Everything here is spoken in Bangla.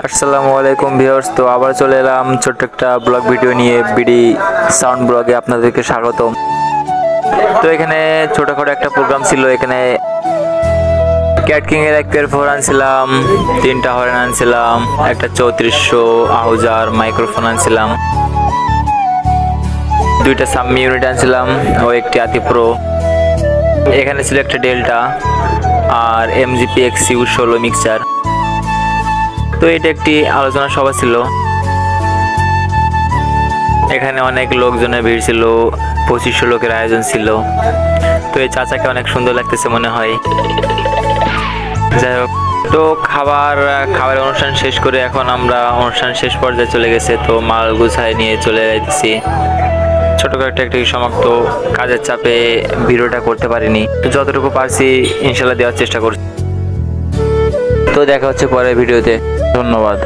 আসসালামু আলাইকুম ভিউয়ার্স। তো আবার চলে এলাম ছোট্ট একটা ব্লগ ভিডিও নিয়ে, বিডি সাউন্ড ব্লগে আপনাদেরকে স্বাগতম। তো এখানে ছোটখাটো একটা প্রোগ্রাম ছিল। এখানে ক্যাট কিং এর এক পেয়ার ফোর আনছিলাম, 3টা হরেন আনছিলাম, একটা 3400 আহুজার মাইক্রোফোন আনছিলাম, 2টা সাম্মি ইউনিট আনছিলাম ও একটি আতি প্রো। এখানে ছিল একটা ডেল্টা আর MGP XU 16 মিক্সার। তো এটা একটি আলোচনা সভা ছিল। এখানে অনেক লোকজনের ভিড় ছিল, 2500 লোকের আয়োজন ছিল। তো এই চাচাকে অনেক সুন্দর লাগতেছে মনে হয়। যাই হোক, তো খাবারের অনুষ্ঠান শেষ করে এখন আমরা অনুষ্ঠান শেষ পর্যায়ে চলে গেছে। তো মাল গুছায় নিয়ে চলে যাইতেছি। ছোটখাটো একটি সমাপ্ত কাজের চাপে ভিডিওটা করতে পারিনি, তো যতটুকু পারছি ইনশাল্লাহ দেওয়ার চেষ্টা করছি। তো দেখা হচ্ছে পরের ভিডিওতে। ধন্যবাদ।